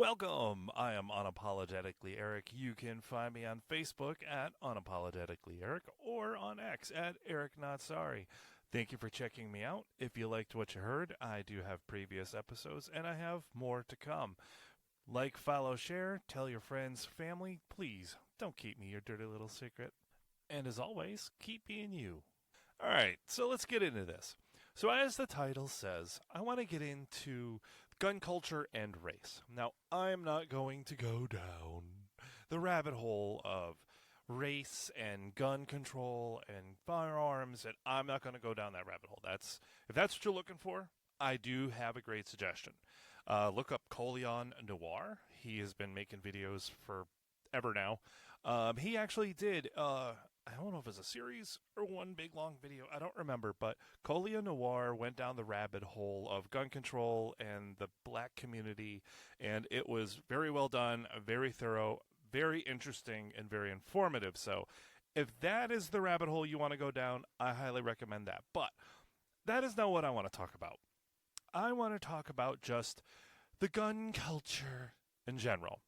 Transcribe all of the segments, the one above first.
Welcome! I am Unapologetically Eric. You can find me on Facebook at Unapologetically Eric or on X at Eric Not Sorry. Thank you for checking me out. If you liked what you heard, I do have previous episodes and I have more to come. Like, follow, share, tell your friends, family. Please don't keep me your dirty little secret. And as always, keep being you. Alright, so let's get into this. So, as the title says, I want to get into gun culture and race. Now, I'm not going to go down the rabbit hole of race and gun control and firearms, and I'm not going to go down that rabbit hole. If that's what you're looking for, I do have a great suggestion. Look up Colion Noir. He has been making videos forever now. He actually did, I don't know if it's a series or one big long video. I don't remember, but Colia Noir went down the rabbit hole of gun control and the black community, and it was very well done, very thorough, very interesting, and very informative. So if that is the rabbit hole you want to go down, I highly recommend that. But that is not what I want to talk about. I want to talk about just the gun culture in general.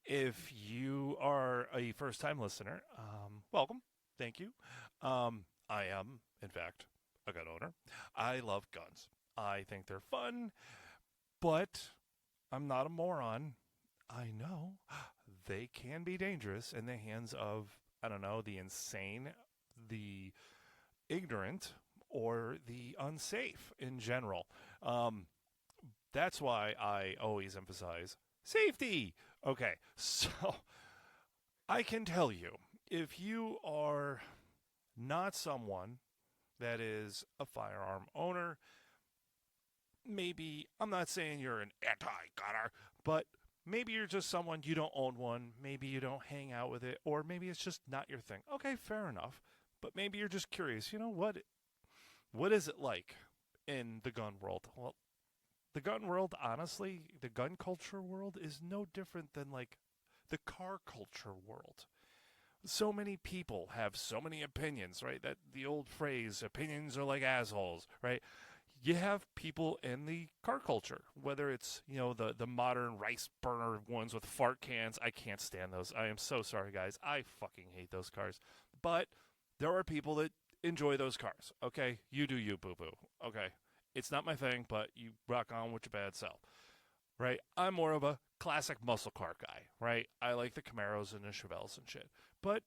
If you are a first-time listener, welcome. Thank you. I am, in fact, a gun owner. I love guns. I think they're fun, but I'm not a moron. I know they can be dangerous in the hands of, I don't know, the insane, the ignorant, or the unsafe in general. That's why I always emphasize safety. Okay, so I can tell you, if you are not someone that is a firearm owner, maybe, I'm not saying you're an anti-gunner, but maybe you're just someone, you don't own one, maybe you don't hang out with it, or maybe it's just not your thing. Okay, fair enough, but maybe you're just curious, what is it like in the gun world? Well, the gun world, honestly, the gun culture world is no different than like the car culture world. So many people have so many opinions, right? That the old phrase, opinions are like assholes, right? You have people in the car culture, whether it's, the modern rice burner ones with fart cans. I can't stand those. I am so sorry, guys. I fucking hate those cars. But there are people that enjoy those cars, okay? You do you, boo-boo, okay? It's not my thing, but you rock on with your bad self, right? I'm more of a classic muscle car guy, right? I like the Camaros and the Chevelles and shit. But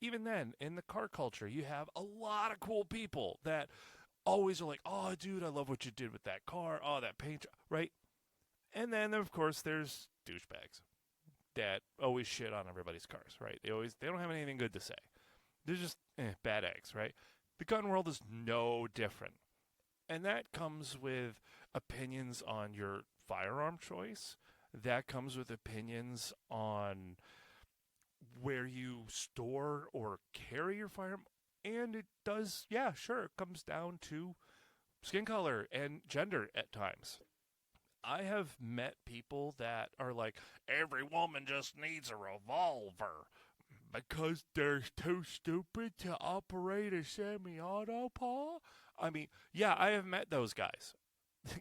even then, in the car culture, you have a lot of cool people that always are like, oh, dude, I love what you did with that car. Oh, that paint, right? And then, of course, there's douchebags that always shit on everybody's cars, right? They don't have anything good to say. They're just bad eggs, right? The gun world is no different. And that comes with opinions on your firearm choice. That comes with opinions on where you store or carry your firearm. And it does, yeah, sure, it comes down to skin color and gender at times. I have met people that are like, every woman just needs a revolver because they're too stupid to operate a semi-auto, Paul. I mean, yeah, I have met those guys.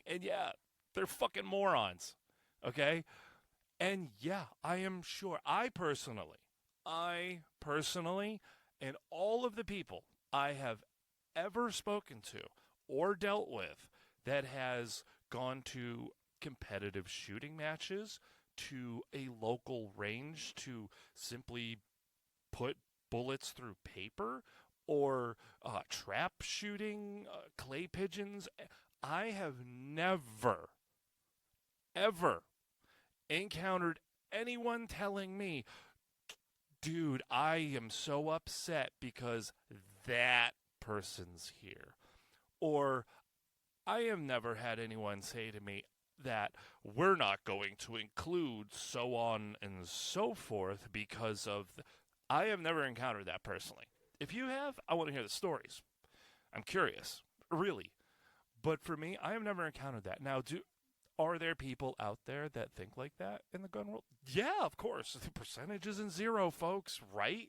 And yeah, they're fucking morons. Okay? And yeah, I am sure. And all of the people I have ever spoken to or dealt with that has gone to competitive shooting matches, to a local range to simply put bullets through paper, or trap shooting, clay pigeons. I have never, ever encountered anyone telling me, dude, I am so upset because that person's here. Or I have never had anyone say to me that we're not going to include so on and so forth because of I have never encountered that personally. If you have, I want to hear the stories. I'm curious, really. But for me, I have never encountered that. Now, are there people out there that think like that in the gun world? Yeah, of course. The percentage isn't zero, folks, right?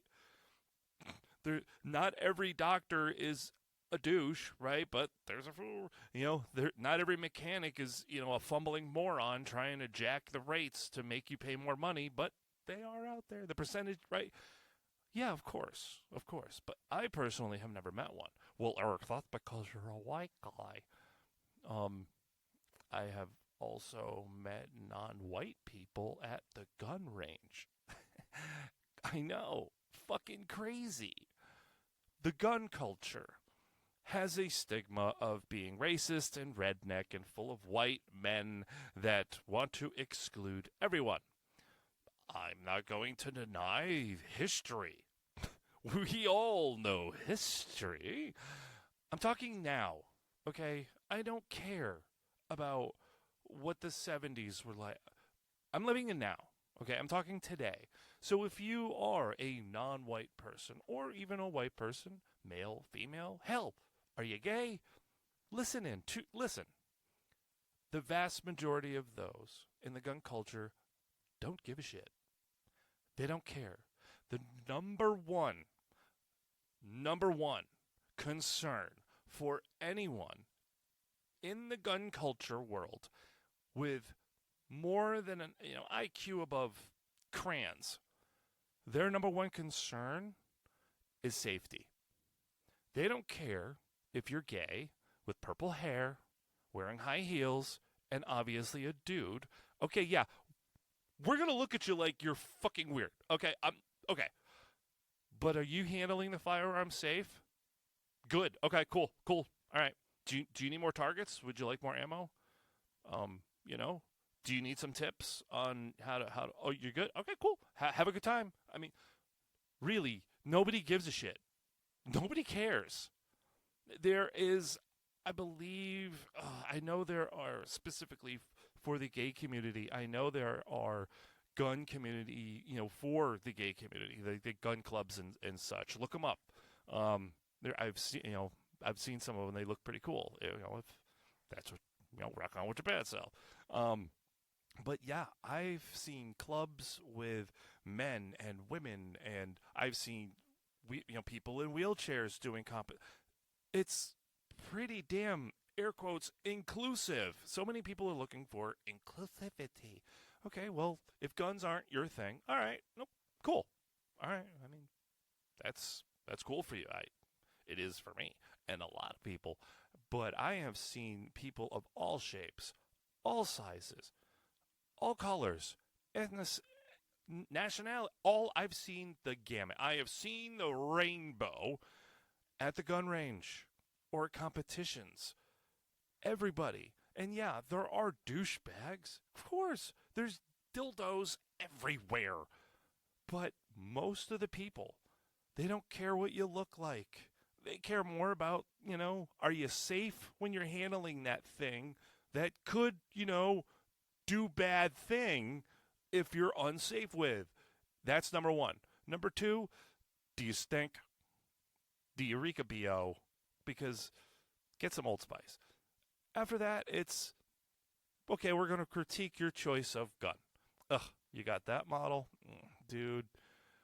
Not every doctor is a douche, right? But there's a fool. Not every mechanic is, a fumbling moron trying to jack the rates to make you pay more money, but they are out there. The percentage, right? Yeah, of course. Of course. But I personally have never met one. Well, Eric, that's because you're a white guy. I have also met non-white people at the gun range. I know. Fucking crazy. The gun culture has a stigma of being racist and redneck and full of white men that want to exclude everyone. I'm not going to deny history. We all know history. I'm talking now, okay? I don't care about what the 70s were like. I'm living in now, okay? I'm talking today. So if you are a non-white person or even a white person, male, female, hell, are you gay? Listen. The vast majority of those in the gun culture don't give a shit. They don't care. The number one concern for anyone in the gun culture world with more than an IQ above crayons, their number one concern is safety. They don't care if you're gay, with purple hair, wearing high heels, and obviously a dude. Okay, yeah, we're going to look at you like you're fucking weird. Okay, okay. But are you handling the firearm safe? Good. Okay, cool. All right. Do you need more targets? Would you like more ammo? Do you need some tips on how to oh, you're good? Okay, cool. Have a good time. I mean, really, nobody gives a shit. Nobody cares. There is, I believe, I know there are specifically for the gay community, I know there are gun community, for the gay community, the gun clubs and such. Look them up. I've seen some of them. They look pretty cool. If that's what, rock on with your bad self. But yeah, I've seen clubs with men and women, and I've seen people in wheelchairs doing It's pretty damn, air quotes, inclusive. So many people are looking for inclusivity. Okay, well, if guns aren't your thing, all right, nope, cool. All right, I mean, that's cool for you. It is for me and a lot of people. But I have seen people of all shapes, all sizes, all colors, nationality. I've seen the gamut. I have seen the rainbow at the gun range or competitions. Everybody. And yeah, there are douchebags. Of course, there's dildos everywhere. But most of the people, they don't care what you look like. They care more about, are you safe when you're handling that thing that could, do bad thing if you're unsafe with. That's number one. Number two, do you stink? The Eureka BO, because get some Old Spice. After that, it's, okay, we're going to critique your choice of gun. Ugh, you got that model? Dude,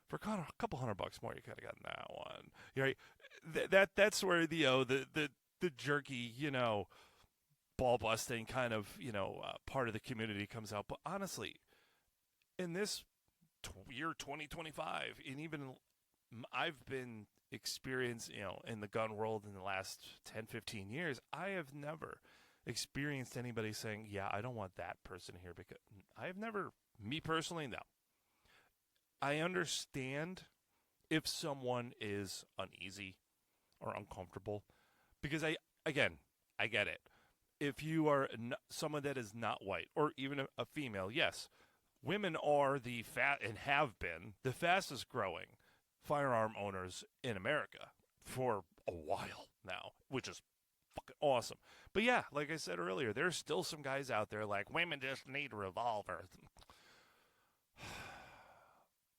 for a couple $100 more, you could have gotten that one. You're right. That's where the jerky, ball busting kind of, part of the community comes out. But honestly, in this year 2025, and even I've been experienced, in the gun world in the last 10, 15 years, I have never experienced anybody saying, yeah, I don't want that person here, because I have never, me personally, no. I understand if someone is uneasy or uncomfortable, because I get it. If you are someone that is not white or even a female, yes, women are and have been the fastest growing firearm owners in America for a while now, which is fucking awesome. But yeah, like I said earlier, there's still some guys out there like, women just need a revolver.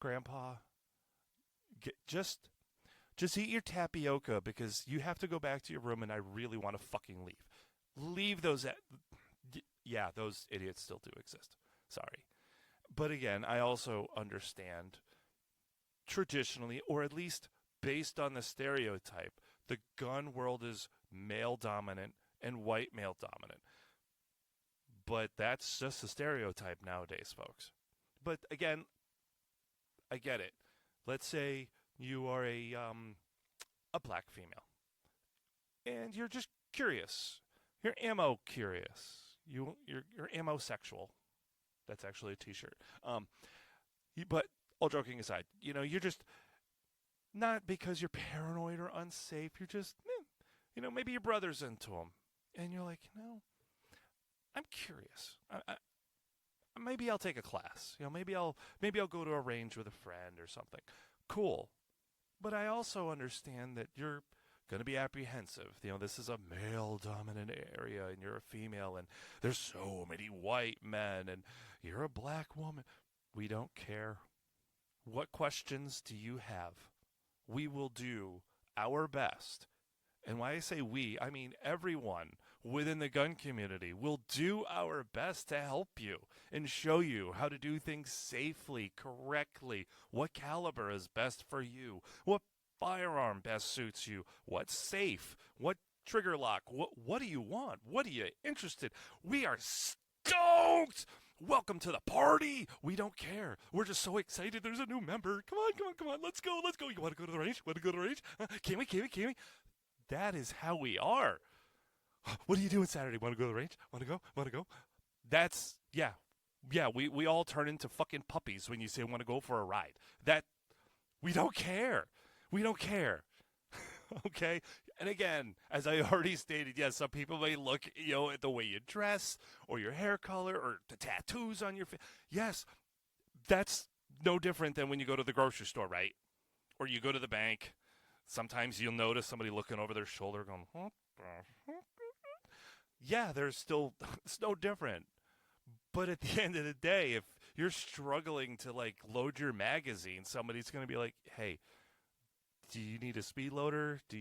Grandpa, just eat your tapioca, because you have to go back to your room and I really want to fucking leave. Leave those those idiots still do exist. Sorry. But again, I also understand traditionally, or at least based on the stereotype, The gun world is male dominant and white male dominant. But that's just a stereotype nowadays, folks. But again, I get it. Let's say you are a black female, and you're just curious. You're ammo curious. You're ammo sexual. That's actually a T-shirt. But all joking aside, you're just not because you're paranoid or unsafe. You're just, maybe your brother's into them, and you're like, I'm curious. Maybe I'll take a class. Maybe I'll go to a range with a friend or something. Cool. But I also understand that you're going to be apprehensive. This is a male-dominant area, and you're a female, and there's so many white men, and you're a black woman. We don't care. What questions do you have? We will do our best. And when I say we, I mean everyone within the gun community will do our best to help you and show you how to do things safely, correctly, what caliber is best for you, what firearm best suits you, what's safe, what trigger lock, what do you want, what are you interested? We are stoked! Welcome to the party! We don't care. We're just so excited there's a new member. Come on, let's go. You want to go to the range? Can we? That is how we are. What are you doing Saturday? Want to go to the range? Want to go? That's, yeah, we all turn into fucking puppies when you say want to go for a ride. We don't care. Okay? And again, as I already stated, yes, some people may look, at the way you dress or your hair color or the tattoos on your face. Yes, that's no different than when you go to the grocery store, right? Or you go to the bank. Sometimes you'll notice somebody looking over their shoulder going, yeah, it's no different. But at the end of the day, if you're struggling to load your magazine, somebody's going to be like, hey, do you need a speed loader? Do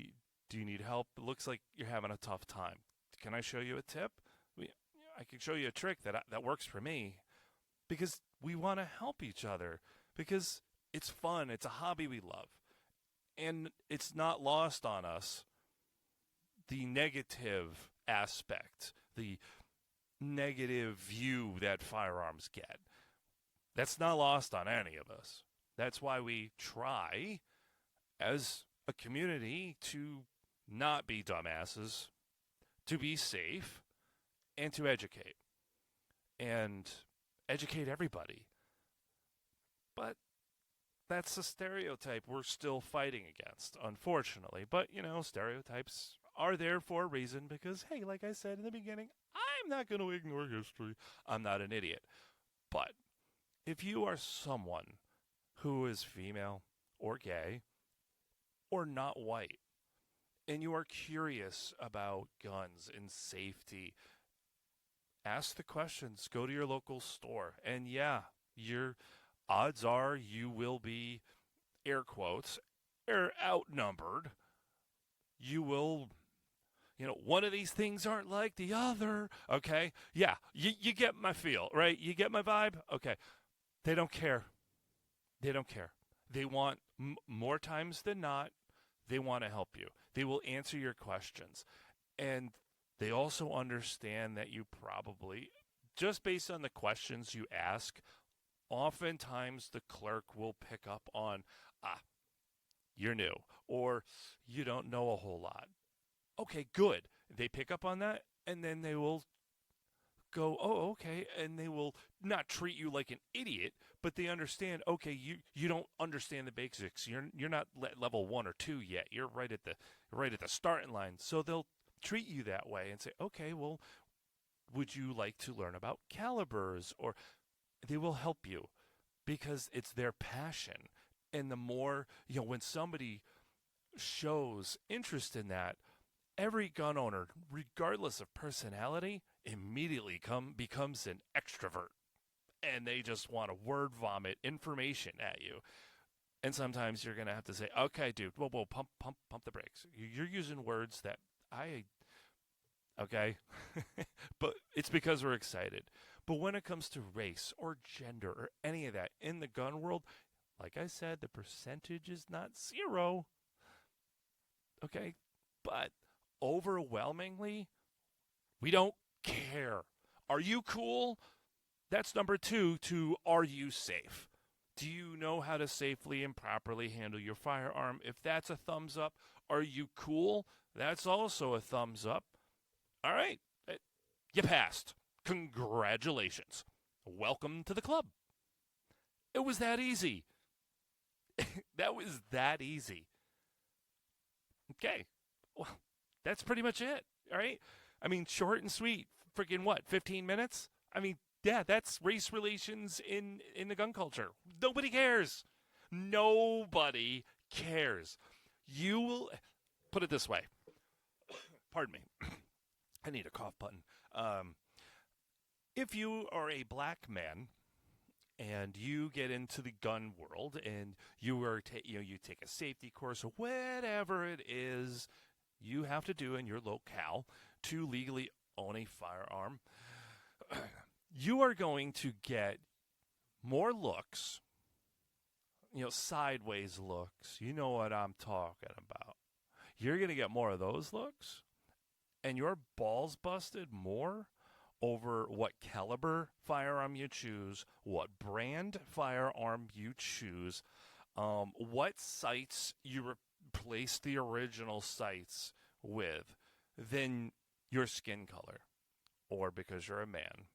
you need help? It looks like you're having a tough time. Can I show you a tip? I can show you a trick that works for me, because we want to help each other, because it's fun. It's a hobby we love. And it's not lost on us the negative aspect, the negative view that firearms get. That's not lost on any of us. That's why we try, as a community, to not be dumbasses, to be safe, and to educate. And educate everybody. But that's a stereotype we're still fighting against, unfortunately. But, stereotypes are there for a reason because, hey, like I said in the beginning, I'm not going to ignore history. I'm not an idiot. But if you are someone who is female or gay or not white, and you are curious about guns and safety, ask the questions. Go to your local store. And yeah, your odds are you will be, air quotes, outnumbered. You will, one of these things aren't like the other, okay? Yeah, you get my feel, right? You get my vibe? Okay. They don't care. They want, more times than not, they want to help you. They will answer your questions. And they also understand that you probably, just based on the questions you ask, oftentimes the clerk will pick up on, you're new, or you don't know a whole lot. Okay, good. They pick up on that, and then they will go, oh, okay, and they will not treat you like an idiot, but they understand, okay, you don't understand the basics. You're not level 1 or 2 yet. You're right at the starting line. So they'll treat you that way and say, okay, well, would you like to learn about calibers? Or they will help you because it's their passion. And the more, when somebody shows interest in that, every gun owner, regardless of personality, immediately becomes an extrovert. And they just want to word vomit information at you. And sometimes you're going to have to say, okay, dude, whoa, pump the brakes. You're using words that okay? But it's because we're excited. But when it comes to race or gender or any of that in the gun world, like I said, the percentage is not 0. Okay? But overwhelmingly, we don't care. Are you cool? That's number 2 to are you safe? Do you know how to safely and properly handle your firearm? If that's a thumbs up, are you cool? That's also a thumbs up. All right, you passed. Congratulations. Welcome to the club. It was that easy. That was that easy. Okay, well, that's pretty much it, all right? I mean, short and sweet. Freaking what, 15 minutes? I mean, yeah, that's race relations in the gun culture. Nobody cares. Nobody cares. You will, put it this way. Pardon me. I need a cough button. If you are a black man and you get into the gun world and you are you take a safety course or whatever it is you have to do in your locale to legally own a firearm, you are going to get more looks, sideways looks. You know what I'm talking about. You're going to get more of those looks, and your balls busted more over what caliber firearm you choose, what brand firearm you choose, what sights you replace the original sights with, than your skin color, or because you're a man,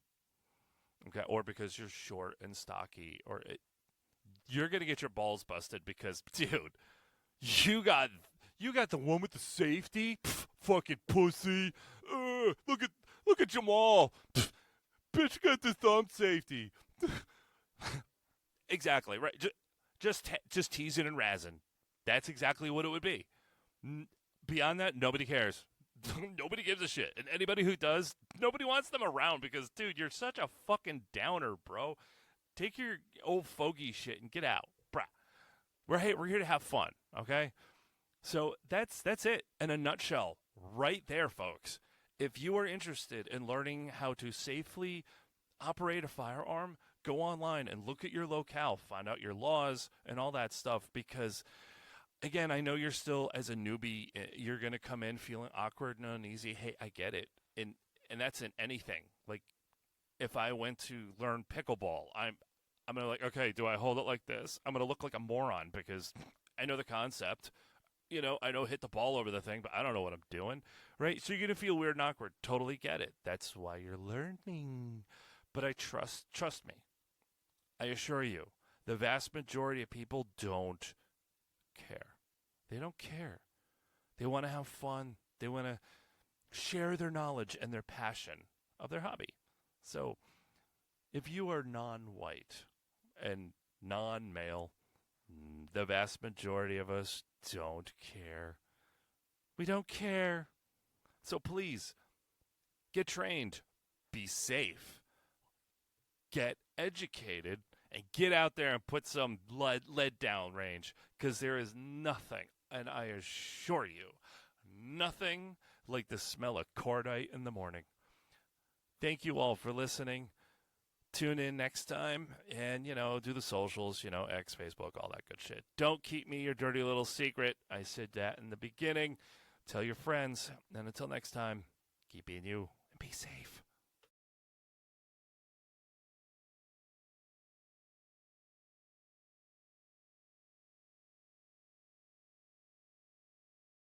okay, or because you're short and stocky, you're gonna get your balls busted because, dude, you got the one with the safety, fucking pussy. Look at Jamal, bitch got the thumb safety. Exactly right. Just teasing and razzing. That's exactly what it would be. Beyond that, nobody cares. Nobody gives a shit. And anybody who does, nobody wants them around because, dude, you're such a fucking downer, bro. Take your old fogey shit and get out, bruh. We're here to have fun, okay? So that's it in a nutshell right there, folks. If you are interested in learning how to safely operate a firearm, go online and look at your locale, find out your laws and all that stuff because, again, I know you're still, as a newbie, you're going to come in feeling awkward and uneasy. Hey, I get it. And that's in anything. Like, if I went to learn pickleball, I'm going to like, okay, do I hold it like this? I'm going to look like a moron because I know the concept. I know hit the ball over the thing, but I don't know what I'm doing, right? So you're going to feel weird and awkward. Totally get it. That's why you're learning. But I trust me. I assure you, the vast majority of people don't care. They don't care. They want to have fun. They want to share their knowledge and their passion of their hobby. So if you are non-white and non-male, the vast majority of us don't care. We don't care. So please, get trained. Be safe. Get educated. And get out there and put some lead down range. Because there is nothing, and I assure you, nothing like the smell of cordite in the morning. Thank you all for listening. Tune in next time and, do the socials, X, Facebook, all that good shit. Don't keep me your dirty little secret. I said that in the beginning. Tell your friends. And until next time, keep being you and be safe.